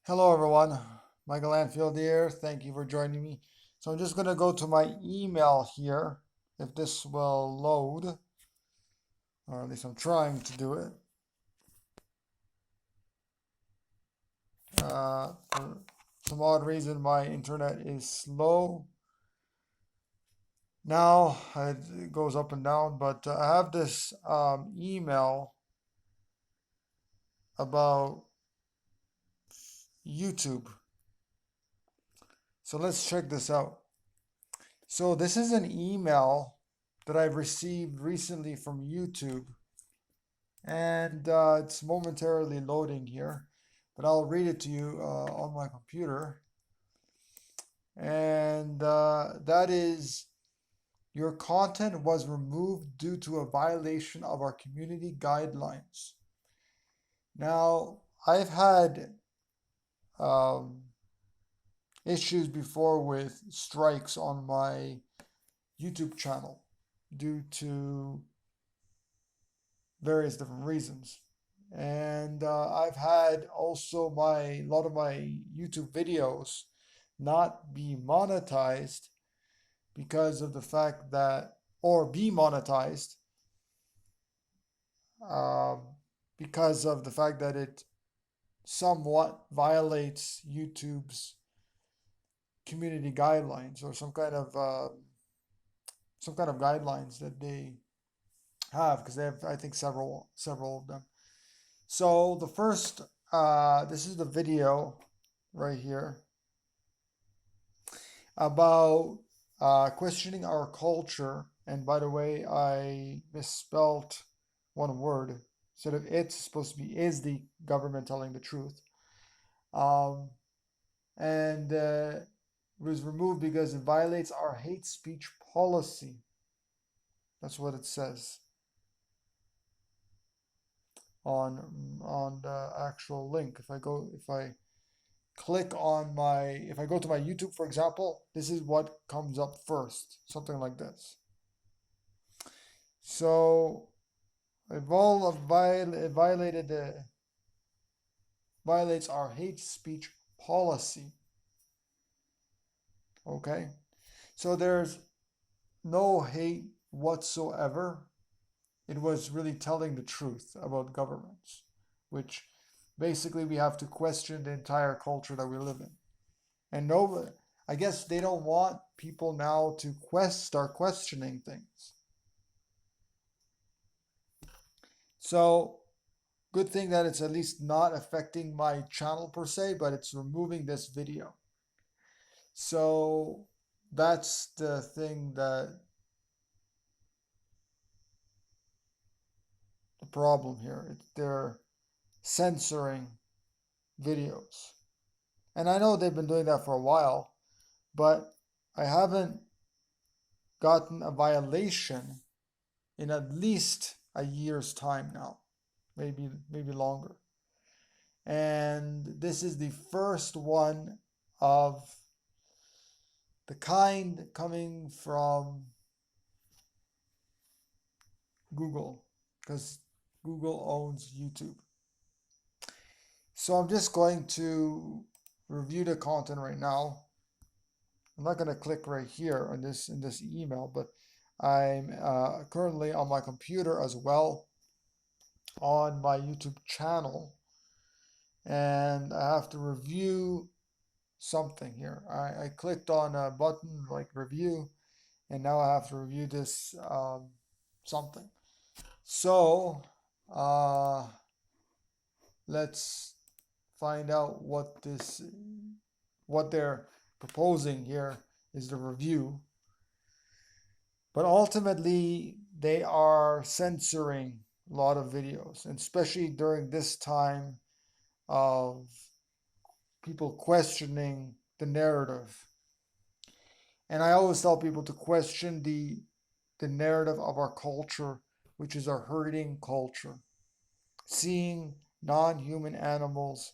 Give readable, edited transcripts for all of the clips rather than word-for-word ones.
Hello, everyone. Michael Anfield here. Thank you for joining me. So I'm just going to go to my email here, if this will load, or at least I'm trying to do it. For some odd reason, my internet is slow. Now it goes up and down, but I have this email about YouTube. So let's check this out. So this is an email that I've received recently from YouTube, and it's momentarily loading here, but I'll read it to you on my computer. And that is, your content was removed due to a violation of our community guidelines. Now, I've had um, issues before with strikes on my YouTube channel due to various different reasons. And I've had also a lot of my YouTube videos not be monetized because of the fact that, or be monetized um, because of the fact that it somewhat violates YouTube's community guidelines, or some kind of guidelines that they have, because they have, I think, several of them. So the first, this is the video right here about questioning our culture. And by the way, I misspelt one word. Instead of it's supposed to be is the government telling the truth. Um, and it was removed because it violates our hate speech policy. That's what it says on the actual link. If I click on if I go to my YouTube, for example, this is what comes up first, something like this. So it violates our hate speech policy. Okay, so there's no hate whatsoever. It was really telling the truth about governments, which basically we have to question the entire culture that we live in. And no, I guess they don't want people now to start questioning things. So good thing that it's at least not affecting my channel per se, but it's removing this video. So that's the thing, that the problem here. They're censoring videos. And I know they've been doing that for a while, but I haven't gotten a violation in at least a year's time now, maybe longer. And this is the first one of the kind coming from Google, because Google owns YouTube. So I'm just going to review the content right now. I'm not going to click right here on this in this email, but I'm currently on my computer as well on my YouTube channel, and I have to review something here. I clicked on a button like review, and now I have to review this something. So uh, let's find out what they're proposing here is the review. But ultimately, they are censoring a lot of videos, and especially during this time of people questioning the narrative. And I always tell people to question the narrative of our culture, which is our herding culture, seeing non-human animals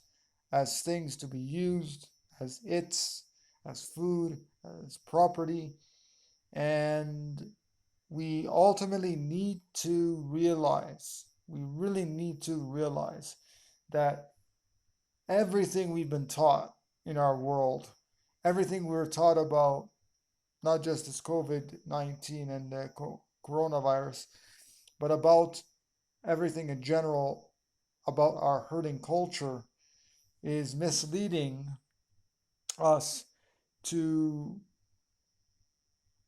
as things to be used, as food, as property. And we ultimately need to realize, we really need to realize that everything we've been taught in our world, everything we were taught about, not just this COVID-19 and the coronavirus, but about everything in general about our hurting culture is misleading us to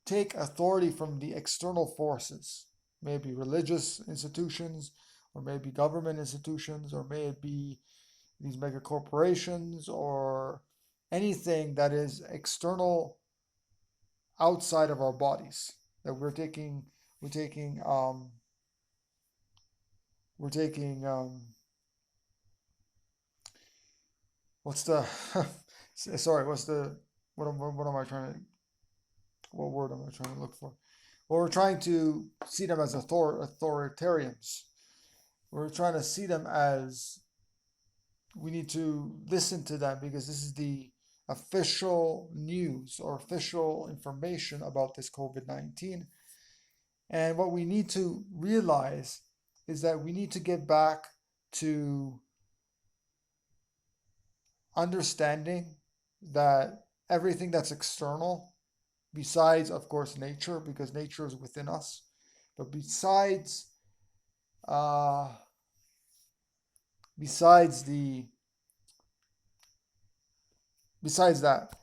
take authority from the external forces, maybe religious institutions, or maybe government institutions, or maybe these mega corporations, or anything that is external outside of our bodies that we're taking we're taking what's the sorry what's the what am I trying to what word am I trying to look for? Well, we're trying to see them as authoritarians. We're trying to see them as we need to listen to them because this is the official news or official information about this COVID-19. And what we need to realize is that we need to get back to understanding that everything that's external, besides, of course, nature, because nature is within us, but uh, besides the besides that,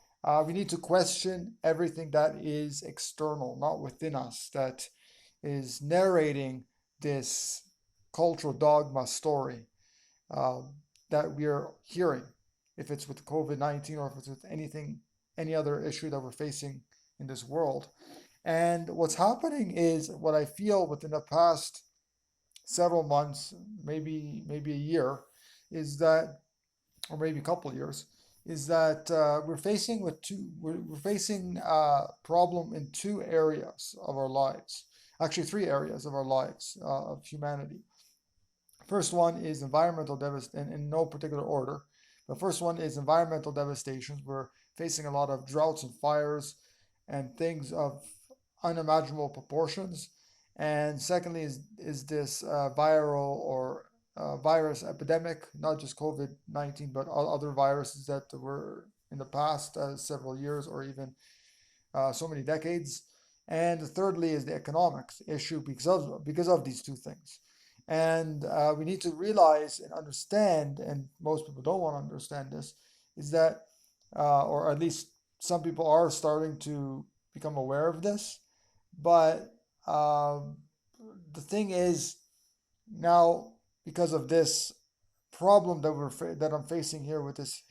we need to question everything that is external, not within us, that is narrating this cultural dogma story um, that we are hearing, if it's with COVID-19 or if it's with any other issue that we're facing in this world. And what's happening is what I feel within the past several months, maybe a year, is that, or maybe a couple of years, is that we're facing a problem in two areas of our lives, actually three areas of our lives of humanity. First one is environmental devastation in no particular order. The first one is environmental devastations. We're facing a lot of droughts and fires and things of unimaginable proportions. And secondly is this viral or virus epidemic, not just COVID-19, but other viruses that were in the past several years or even so many decades. And thirdly is the economics issue because of these two things. And we need to realize and understand, and most people don't want to understand this, is that, or at least some people are starting to become aware of this. But the thing is now, because of this problem that I'm facing here with this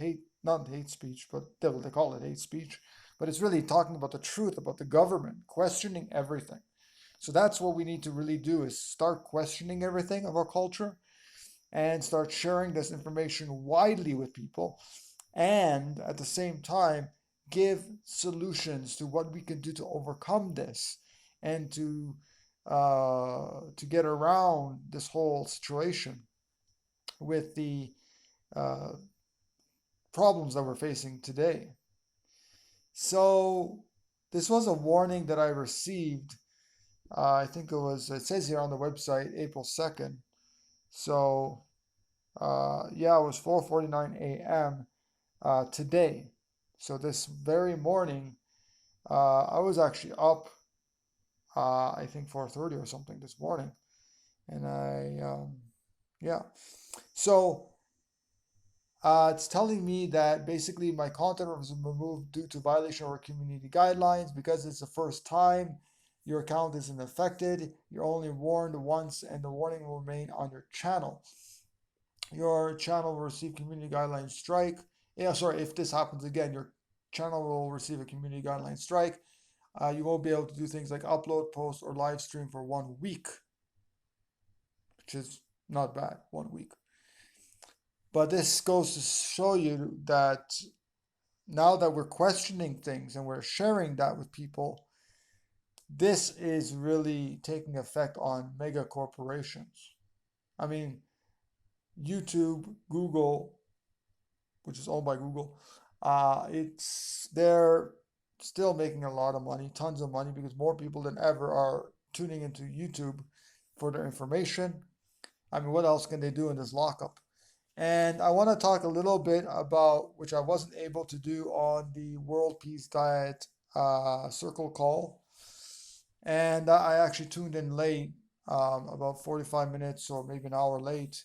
not hate speech, but they call it hate speech, but it's really talking about the truth about the government, questioning everything. So that's what we need to really do is start questioning everything of our culture and start sharing this information widely with people and at the same time give solutions to what we can do to overcome this and to get around this whole situation with the uh, problems that we're facing today. So this was a warning that I received. I think it says here on the website, April 2nd. So, yeah, it was 4:49 a.m. Today. So this very morning, I was actually up, I think 4:30 or something this morning. And yeah. So, it's telling me that basically my content was removed due to violation of our community guidelines because it's the first time your account isn't affected. You're only warned once, and the warning will remain on your channel. Your channel will receive community guidelines strike. Yeah, sorry, if this happens again, your channel will receive a community guideline strike. You won't be able to do things like upload, post, or live stream for 1 week, which is not bad, 1 week. But this goes to show you that now that we're questioning things and we're sharing that with people, this is really taking effect on mega corporations. I mean, YouTube, Google, which is owned by Google, they're still making a lot of money, tons of money, because more people than ever are tuning into YouTube for their information. I mean, what else can they do in this lockup? And I want to talk a little bit about, which I wasn't able to do on the World Peace Diet circle call. And I actually tuned in late, about 45 minutes or maybe an hour late,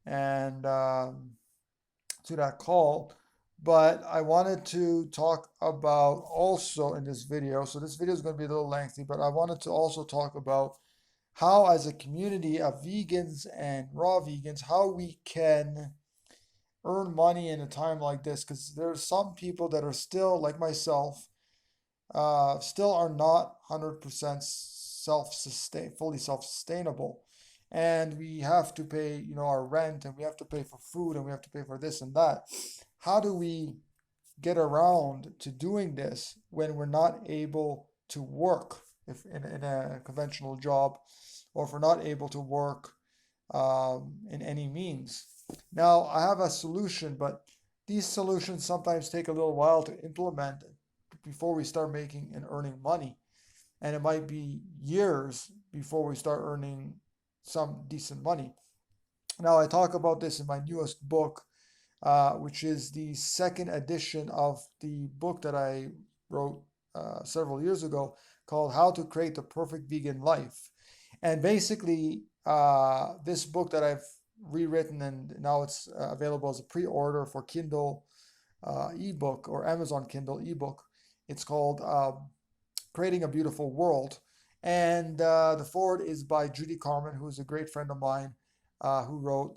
and to that call. But I wanted to talk about also in this video, so this video is going to be a little lengthy, but I wanted to also talk about how, as a community of vegans and raw vegans, how we can earn money in a time like this. Because there's some people that are still, like myself, still are not 100% fully self-sustainable. And we have to pay, our rent, and we have to pay for food, and we have to pay for this and that. How do we get around to doing this when we're not able to work if in a conventional job, or if we're not able to work in any means? Now, I have a solution, but these solutions sometimes take a little while to implement before we start making and earning money. And it might be years before we start earning some decent money. Now, I talk about this in my newest book, which is the second edition of the book that I wrote several years ago, called How to Create the Perfect Vegan Life. And basically, this book that I've rewritten, and now it's available as a pre-order for Kindle ebook or Amazon Kindle ebook. It's called Creating a Beautiful World. And the foreword is by Judy Carman, who's a great friend of mine, who wrote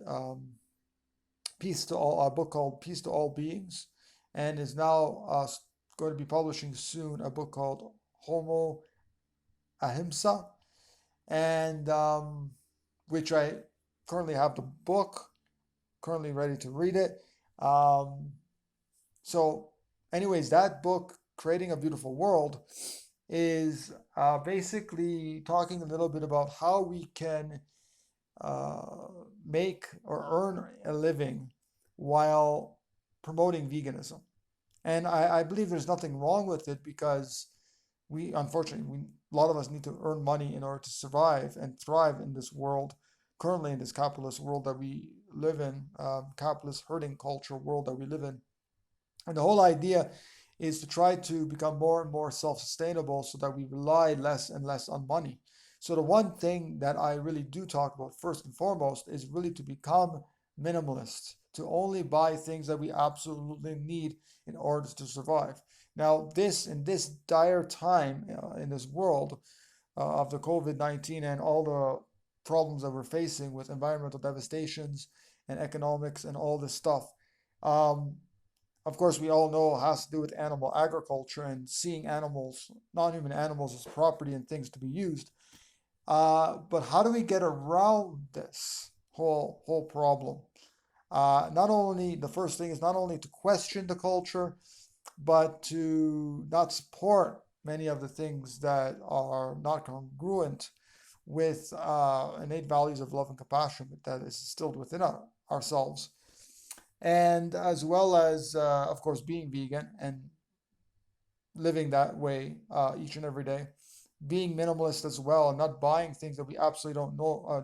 Peace to All, a book called Peace to All Beings, and is now going to be publishing soon a book called Homo Ahimsa, and which I currently have the book, currently ready to read it. Um, so, anyways, that book, Creating a Beautiful World, is basically talking a little bit about how we can uh, make or earn a living while promoting veganism. And I believe there's nothing wrong with it, because unfortunately, a lot of us need to earn money in order to survive and thrive in this world, currently in this capitalist world that we live in, capitalist herding culture world that we live in. And the whole idea is to try to become more and more self-sustainable so that we rely less and less on money. So the one thing that I really do talk about first and foremost is really to become minimalist, to only buy things that we absolutely need in order to survive. Now, in this dire time in this world of the COVID-19 and all the problems that we're facing with environmental devastations and economics and all this stuff, um, of course, we all know it has to do with animal agriculture and seeing animals, non-human animals, as property and things to be used. But how do we get around this whole problem? Not only the first thing is not only to question the culture, but to not support many of the things that are not congruent with innate values of love and compassion that is instilled within ourselves, and as well as, of course, being vegan and living that way each and every day, being minimalist as well, and not buying things that we absolutely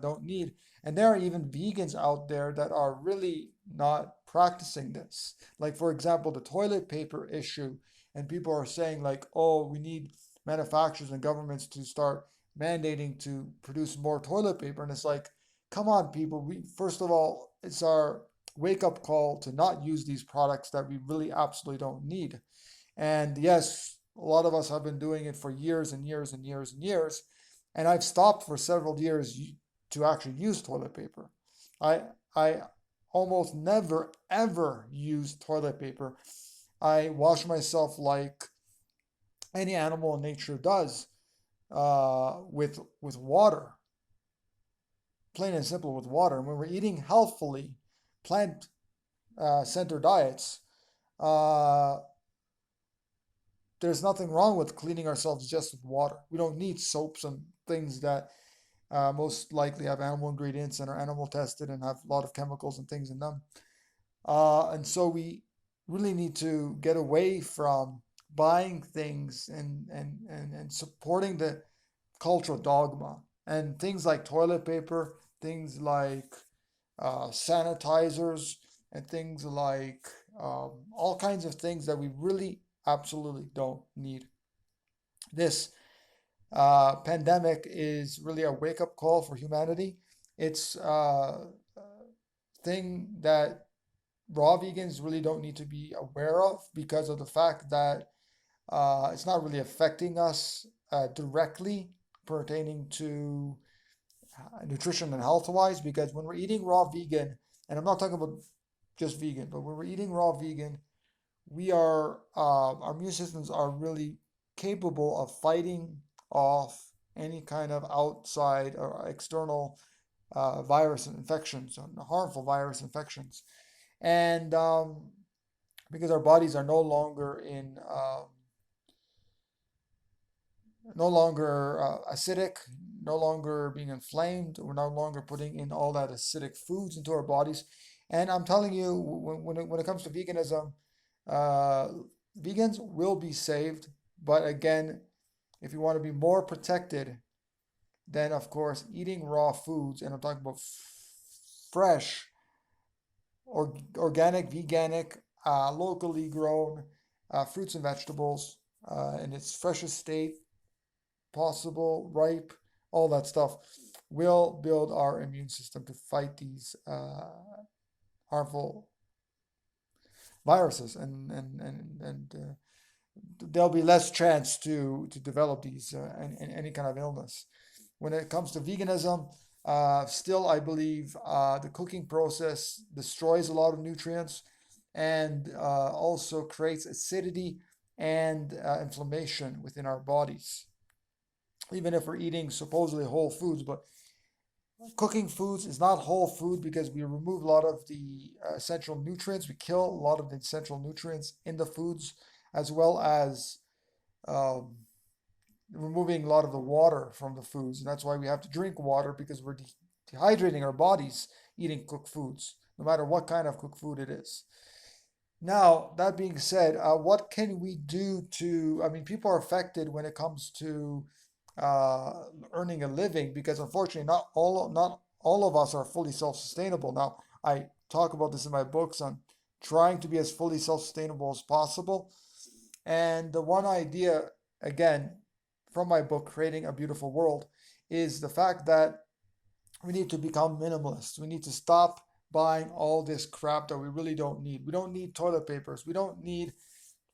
don't need. And there are even vegans out there that are really not practicing this. Like, for example, the toilet paper issue, and people are saying like, oh, we need manufacturers and governments to start mandating to produce more toilet paper. And it's like, come on, people. We first of all, it's our wake up call to not use these products that we really absolutely don't need. And yes, a lot of us have been doing it for years and years and years and years. And I've stopped for several years to actually use toilet paper. I I almost never ever use toilet paper. I wash myself like any animal in nature does, with water, plain and simple with water. And when we're eating healthfully, plant center diets, uh, there's nothing wrong with cleaning ourselves just with water. We don't need soaps and things that most likely have animal ingredients and are animal tested and have a lot of chemicals and things in them. And so we really need to get away from buying things and supporting the cultural dogma and things like toilet paper, things like sanitizers, and things like all kinds of things that we really absolutely don't need. This pandemic is really a wake-up call for humanity. It's a thing that raw vegans really don't need to be aware of because of the fact that it's not really affecting us directly pertaining to nutrition and health wise. Because when we're eating raw vegan, and I'm not talking about just vegan, but when we're eating raw vegan, we are our immune systems are really capable of fighting off any kind of outside or external virus infections, harmful virus infections, and because our bodies are no longer acidic, no longer being inflamed. We're no longer putting in all that acidic foods into our bodies. And I'm telling you, when it comes to veganism, uh, vegans will be saved. But again, if you want to be more protected, then of course eating raw foods, and I'm talking about fresh, organic, veganic, locally grown fruits and vegetables in its freshest state possible, ripe, all that stuff, will build our immune system to fight these harmful viruses, and there'll be less chance to develop these any kind of illness. When it comes to veganism, still I believe the cooking process destroys a lot of nutrients and also creates acidity and inflammation within our bodies, even if we're eating supposedly whole foods. But cooking foods is not whole food because we remove a lot of the essential nutrients. We kill a lot of the essential nutrients in the foods, as well as um, removing a lot of the water from the foods. And that's why we have to drink water, because we're dehydrating our bodies eating cooked foods, no matter what kind of cooked food it is. Now, that being said, what can we do to, I mean, people are affected when it comes to uh, earning a living, because unfortunately not all of us are fully self-sustainable. Now, I talk about this in my books on trying to be as fully self-sustainable as possible. And the one idea, again, from my book, Creating a Beautiful World, is the fact that we need to become minimalists. We need to stop buying all this crap that we really don't need. We don't need toilet papers. We don't need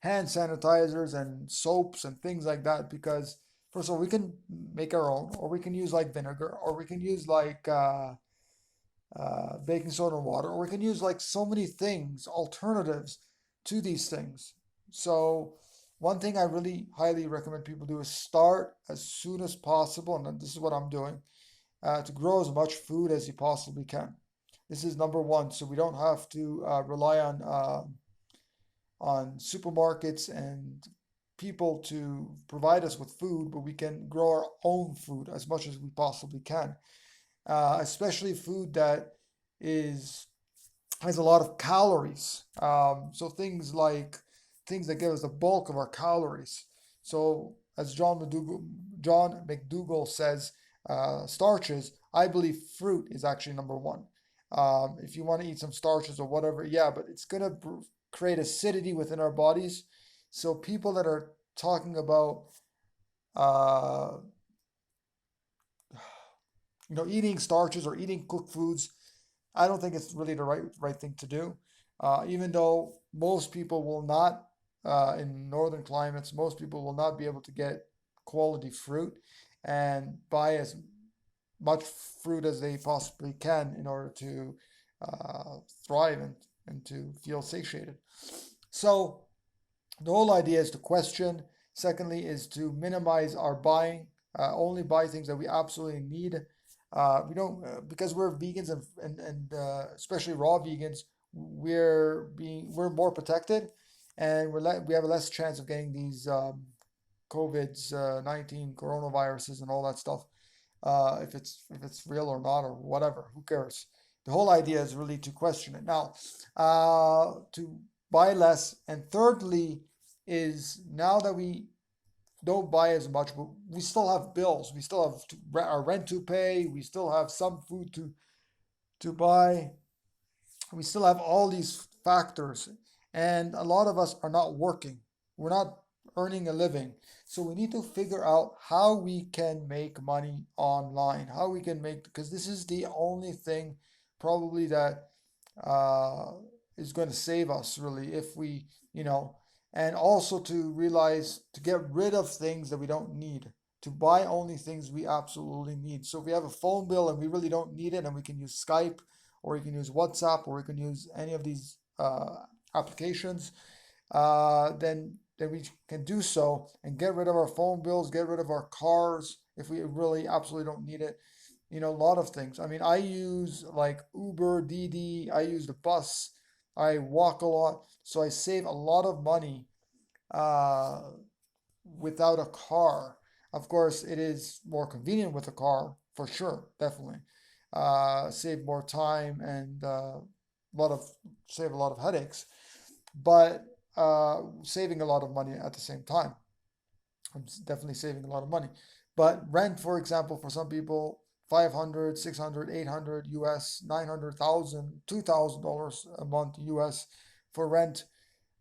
hand sanitizers and soaps and things like that, because first of all, we can make our own, or we can use like vinegar, or we can use like baking soda and water, or we can use like so many things, alternatives to these things. So one thing I really highly recommend people do is start as soon as possible, and this is what I'm doing, to grow as much food as you possibly can. This is number one, so we don't have to rely on supermarkets and people to provide us with food, but we can grow our own food as much as we possibly can. Especially food that is has a lot of calories. So things that give us the bulk of our calories. So as John McDougall says, starches. I believe fruit is actually number one. If you want to eat some starches or whatever, yeah, but it's gonna create acidity within our bodies. So people that are talking about uh, eating starches or eating cooked foods, I don't think it's really the right thing to do. Even though most people will not, in northern climates, most people will not be able to get quality fruit and buy as much fruit as they possibly can in order to thrive and to feel satiated. So the whole idea is to question. Secondly, is to minimize our buying. Only buy things that we absolutely need. We don't because we're vegans and especially raw vegans. We're more protected, and we have a less chance of getting these COVID's 19 coronaviruses and all that stuff. If it's real or not or whatever, who cares? The whole idea is really to question it. Now, to buy less, and thirdly is now that we don't buy as much, but we still have bills. We still have our rent to pay. We still have some food to buy. We still have all these factors, and a lot of us are not working. We're not earning a living. So we need to figure out how we can make money online, how we can make, because this is the only thing probably that uh, is going to save us really if we, you know, and also to realize to get rid of things that we don't need, to buy only things we absolutely need. So if we have a phone bill and we really don't need it, and we can use Skype, or we can use WhatsApp, or we can use any of these applications, then we can do so and get rid of our phone bills, get rid of our cars if we really absolutely don't need it. You know, a lot of things. I mean, I use like Uber, Didi, I use the bus, I walk a lot, so I save a lot of money uh, without a car. Of course, it is more convenient with a car, for sure, definitely. Save more time and lot of save a lot of headaches, but saving a lot of money at the same time. I'm definitely saving a lot of money. But rent, for example, for some people, 500, 600, 800 US, 900,000, $2,000 a month US for rent.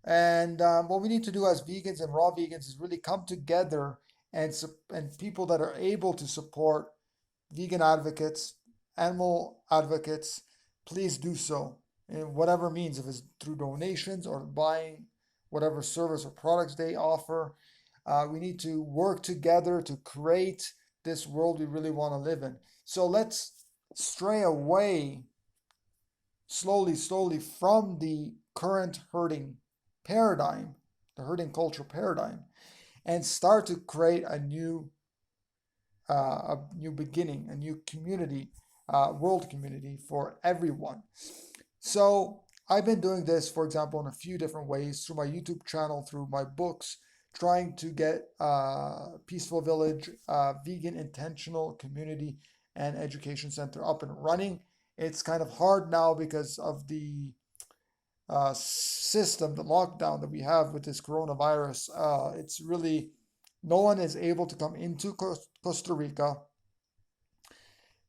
And what we need to do as vegans and raw vegans is really come together, and people that are able to support vegan advocates, animal advocates, please do so in whatever means, if it's through donations or buying whatever service or products they offer. We need to work together to create this world we really want to live in. So let's stray away slowly, slowly from the current herding paradigm, the herding culture paradigm, and start to create a new beginning, a new community, world community for everyone. So I've been doing this, for example, in a few different ways through my YouTube channel, through my books, trying to get Peaceful Village, vegan intentional community and education center up and running. It's kind of hard now because of the system, the lockdown that we have with this coronavirus. It's really no one is able to come into Costa Rica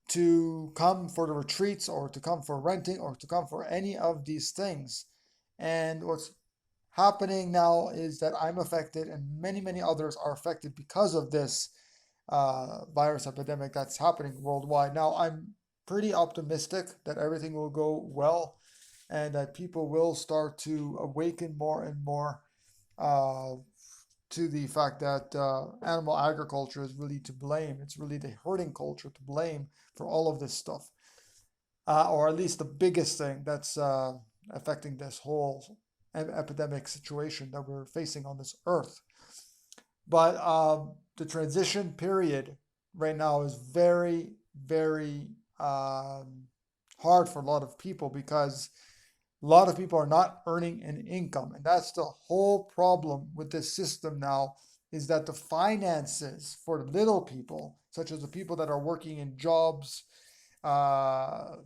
to come for the retreats, or to come for renting, or to come for any of these things. And what's happening now is that I'm affected, and many, many others are affected because of this virus epidemic that's happening worldwide. Now, I'm pretty optimistic that everything will go well, and that people will start to awaken more and more uh, to the fact that animal agriculture is really to blame. It's really the herding culture to blame for all of this stuff, or at least the biggest thing that's affecting this whole epidemic situation that we're facing on this earth. But the transition period right now is very, very hard for a lot of people, because a lot of people are not earning an income, and that's the whole problem with this system now, is that the finances for the little people, such as the people that are working in jobs, uh,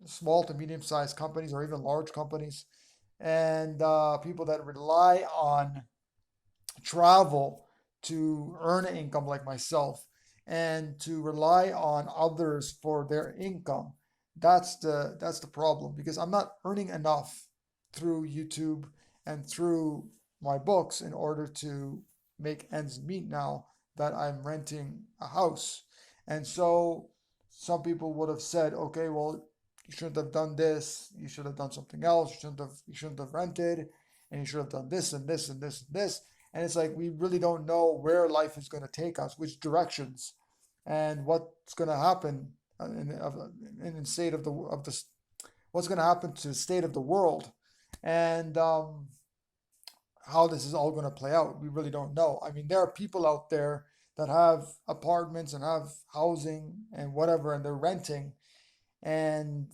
small to medium sized companies or even large companies, and people that rely on travel to earn an income, like myself, and to rely on others for their income. That's the problem, because I'm not earning enough through YouTube and through my books in order to make ends meet now that I'm renting a house. And so some people would have said, okay, well, you shouldn't have done this, you should have done something else, you shouldn't have rented, and you should have done this and this and this and this. And it's like we really don't know where life is going to take us, which directions, and what's going to happen in the state of the what's going to happen to the state of the world, and how this is all going to play out. We really don't know. I mean, there are people out there that have apartments and have housing and whatever, and they're renting. And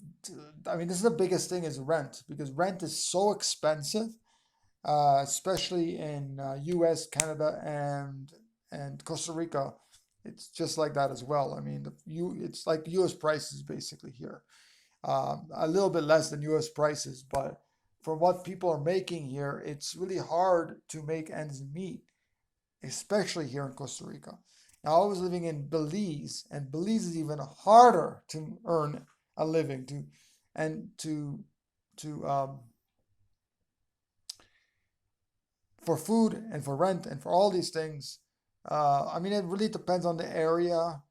I mean, this is the biggest thing, is rent, because rent is so expensive, especially in U.S., Canada, and Costa Rica. It's just like that as well. I mean, it's like U.S. prices basically here, a little bit less than U.S. prices, but for what people are making here, it's really hard to make ends meet, especially here in Costa Rica. Now, I was living in Belize, and Belize is even harder to earn a living, and to for food and for rent and for all these things. I mean, it really depends on the area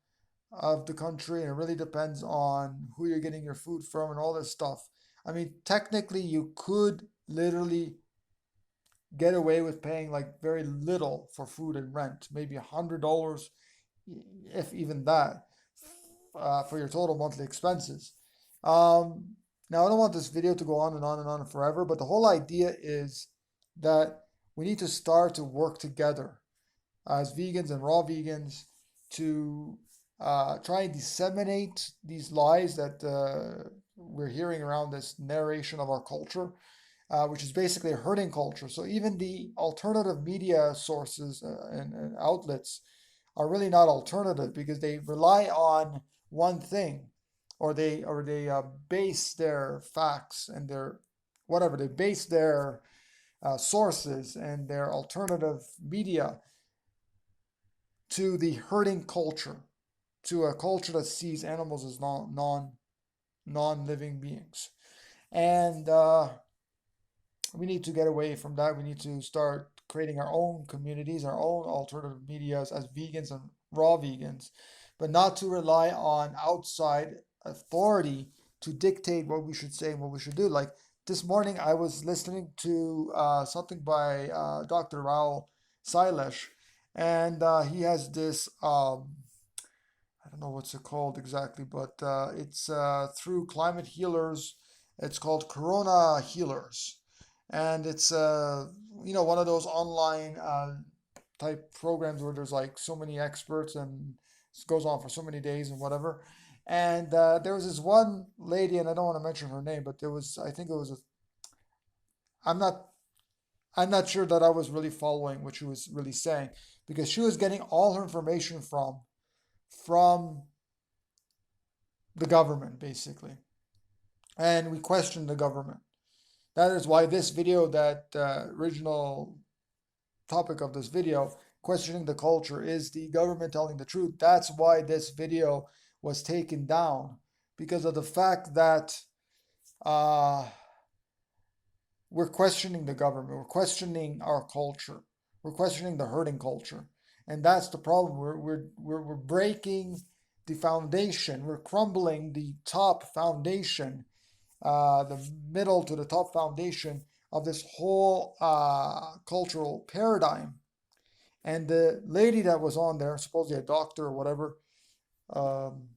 of the country, and it really depends on who you're getting your food from and all this stuff. I mean, technically, you could literally get away with paying like very little for food and rent, maybe $100, if even that, for your total monthly expenses. Um, Now, I don't want this video to go on and on and on forever, but the whole idea is that we need to start to work together as vegans and raw vegans to try and disseminate these lies that we're hearing around this narration of our culture, which is basically a herding culture. So even the alternative media sources and outlets are really not alternative because they rely on one thing, or they base their facts and their whatever they base their sources and their alternative media to the herding culture, to a culture that sees animals as non-living beings. And we need to get away from that. We need to start creating our own communities, our own alternative medias as vegans and raw vegans, but not to rely on outside authority to dictate what we should say and what we should do. Like this morning, I was listening to something by Dr. Raul Silesh, and he has this. I don't know what's it called exactly, but it's through Climate Healers. It's called Corona Healers, and it's one of those online type programs where there's like so many experts and it goes on for so many days and whatever. And there was this one lady, and I don't want to mention her name, but there was, I think it was a, I'm not I'm not sure that I was really following what she was really saying because she was getting all her information from the government basically, and we questioned the government. That is why this video, that original topic of this video, questioning the culture, is the government telling the truth. That's why this video was taken down, because of the fact that uh, we're questioning the government, we're questioning our culture, we're questioning the herding culture, and that's the problem. We're breaking the foundation, we're crumbling the top foundation, the middle to the top foundation of this whole cultural paradigm. And the lady that was on there, supposedly a doctor or whatever, um,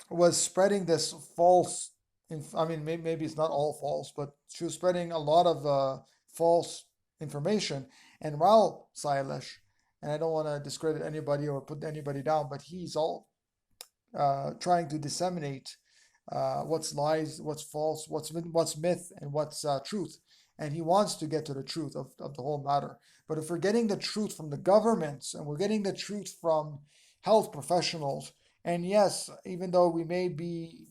was spreading this false. I mean, maybe it's not all false, but she was spreading a lot of false information. And Raul Silesh, and I don't want to discredit anybody or put anybody down, but he's all trying to disseminate what's lies, what's false, what's myth, and what's truth. And he wants to get to the truth of the whole matter. But if we're getting the truth from the governments and we're getting the truth from health professionals, and yes, even though we may be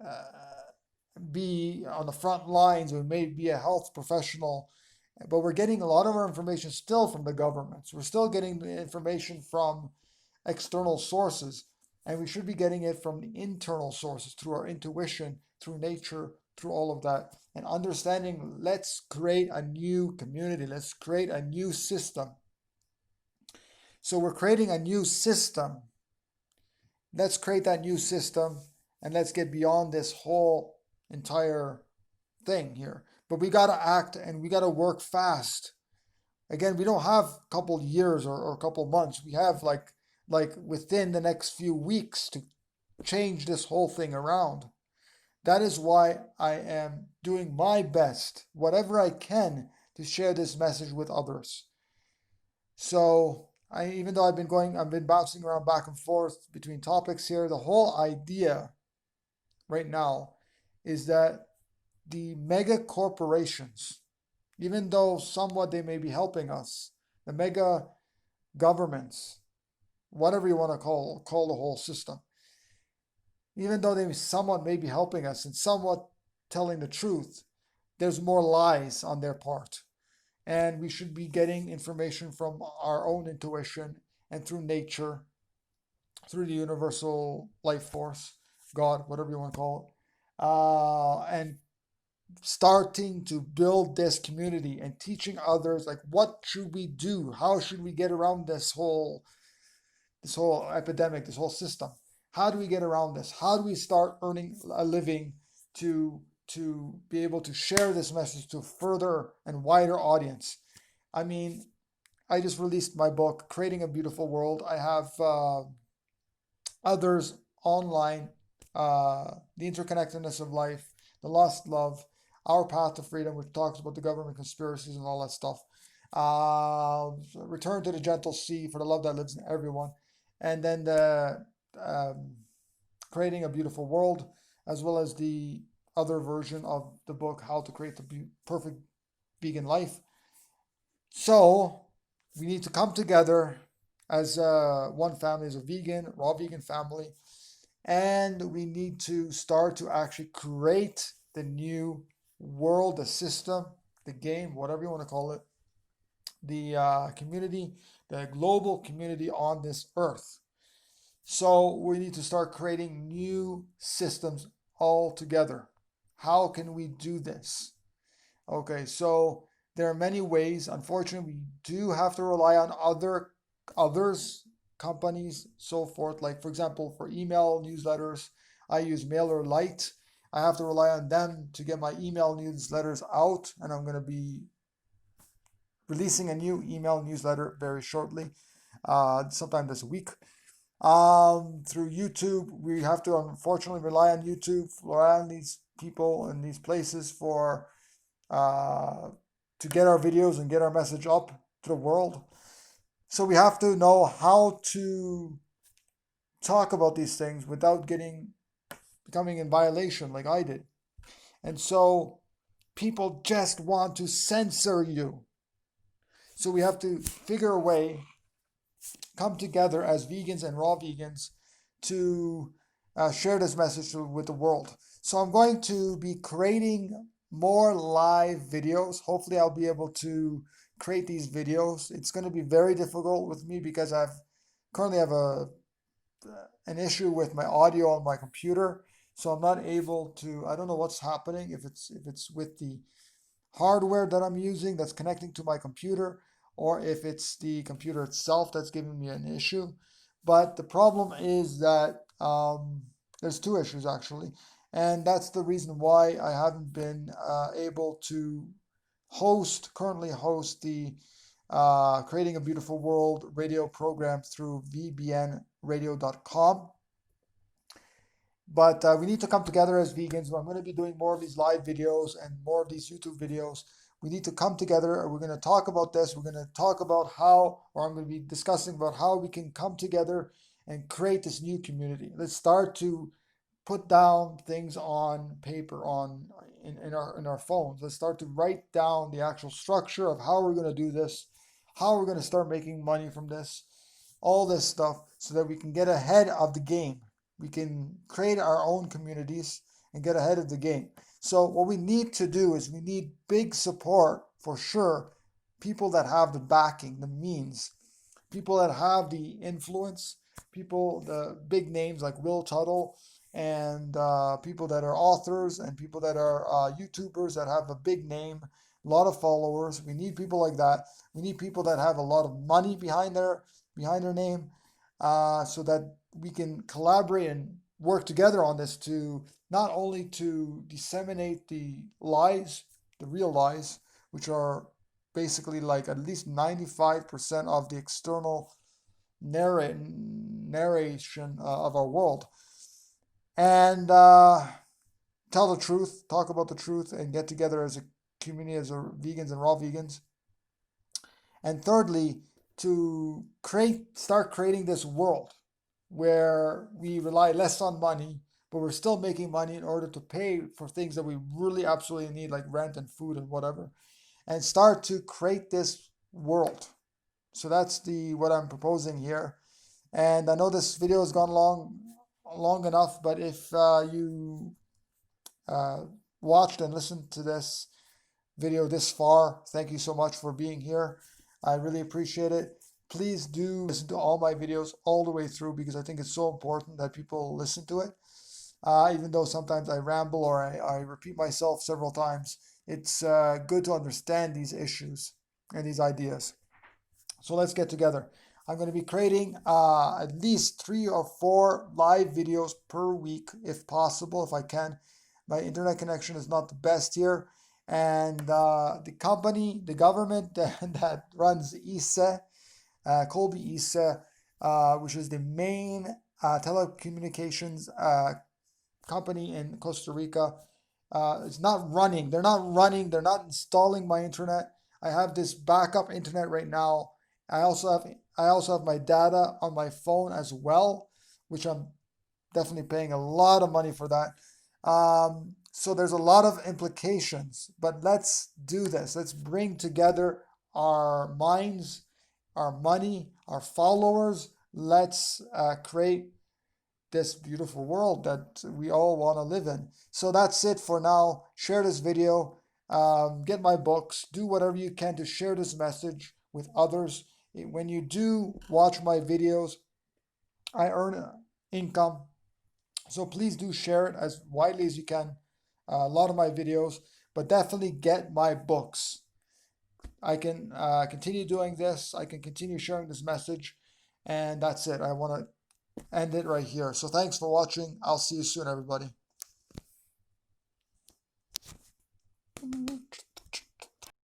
on the front lines, we may be a health professional, but we're getting a lot of our information still from the governments. We're still getting the information from external sources, and we should be getting it from the internal sources through our intuition, through nature, through all of that. And understanding, let's create a new community, let's create a new system. So we're creating a new system. Let's create that new system and let's get beyond this whole entire thing here. But we got to act and we got to work fast. Again, we don't have a couple years or a couple months. We have like within the next few weeks to change this whole thing around. That is why I am doing my best, whatever I can, to share this message with others. So even though I've been bouncing around back and forth between topics here, the whole idea right now is that the mega corporations, even though somewhat they may be helping us, the mega governments, whatever you want to call the whole system, even though they somewhat may be helping us and somewhat telling the truth, there's more lies on their part. And we should be getting information from our own intuition and through nature, through the universal life force, God, whatever you want to call it, and starting to build this community and teaching others like what should we do, how should we get around this whole epidemic, this whole system. How do we get around this? How do we start earning a living to be able to share this message to a further and wider audience? I mean, I just released my book, Creating a Beautiful World. I have others online, The Interconnectedness of Life, The Lost Love, Our Path to Freedom, which talks about the government conspiracies and all that stuff. Return to the Gentle Sea, For the Love That Lives in Everyone. And then the Creating a Beautiful World, as well as the other version of the book, How to Create the Perfect Vegan Life. So we need to come together as one family, as a vegan, raw vegan family, and we need to start to actually create the new world, the system, the game, whatever you want to call it, the community, the global community on this earth. So we need to start creating new systems all together. How can we do this? Okay, so there are many ways. Unfortunately, we do have to rely on others, companies, so forth. Like for example, for email newsletters, I use MailerLite. I have to rely on them to get my email newsletters out, and I'm going to be releasing a new email newsletter very shortly, sometime this week. Through YouTube, we have to unfortunately rely on YouTube, rely on these people and these places for to get our videos and get our message up to the world. So we have to know how to talk about these things without becoming in violation like I did. And so people just want to censor you. So we have to figure a way, come together as vegans and raw vegans to share this message with the world. So I'm going to be creating more live videos. Hopefully I'll be able to create these videos. It's going to be very difficult with me because I currently have an issue with my audio on my computer. So I'm not able to, I don't know what's happening, if it's with the hardware that I'm using that's connecting to my computer, or if it's the computer itself that's giving me an issue. But the problem is that there's two issues actually, and that's the reason why I haven't been able to currently host the Creating a Beautiful World radio program through vbnradio.com. But we need to come together as vegans. I'm going to be doing more of these live videos and more of these YouTube videos. We need to come together. We're going to talk about this. We're going to talk about how, or I'm going to be discussing about how we can come together and create this new community. Let's start to put down things on paper, in our phones. Let's start to write down the actual structure of how we're going to do this, how we're going to start making money from this, all this stuff, so that we can get ahead of the game. We can create our own communities and get ahead of the game. So what we need to do is we need big support for sure. People that have the backing, the means, people that have the influence, the big names like Will Tuttle, and people that are authors and people that are YouTubers that have a big name, a lot of followers. We need people like that. We need people that have a lot of money behind their name, so that we can collaborate and work together on this, to not only to disseminate the lies, the real lies, which are basically like at least 95% of the external narration of our world, and tell the truth, talk about the truth, and get together as a community, as vegans and raw vegans. And thirdly, to start creating this world where we rely less on money, but we're still making money in order to pay for things that we really absolutely need, like rent and food and whatever, and start to create this world. So that's what I'm proposing here. And I know this video has gone long enough, but if you watched and listened to this video this far, thank you so much for being here. I really appreciate it. Please do listen to all my videos all the way through, because I think it's so important that people listen to it. even though sometimes I ramble or I repeat myself several times. It's good to understand these issues and these ideas. So let's get together. I'm going to be creating at least 3 or 4 live videos per week, if possible, if I can. My internet connection is not the best here. And the company, the government that runs ISE, Colby ISE, which is the main telecommunications company in Costa Rica, it's not running. They're not running. They're not installing my internet. I have this backup internet right now. I also have my data on my phone as well, which I'm definitely paying a lot of money for that. So there's a lot of implications, but let's do this. Let's bring together our minds, our money, our followers. Let's create this beautiful world that we all want to live in. So that's it for now. Share this video, get my books, do whatever you can to share this message with others. When you do watch my videos, I earn income. So please do share it as widely as you can. A lot of my videos, but definitely get my books. I can continue doing this. I can continue sharing this message. And that's it. I want to end it right here. So thanks for watching. I'll see you soon, everybody.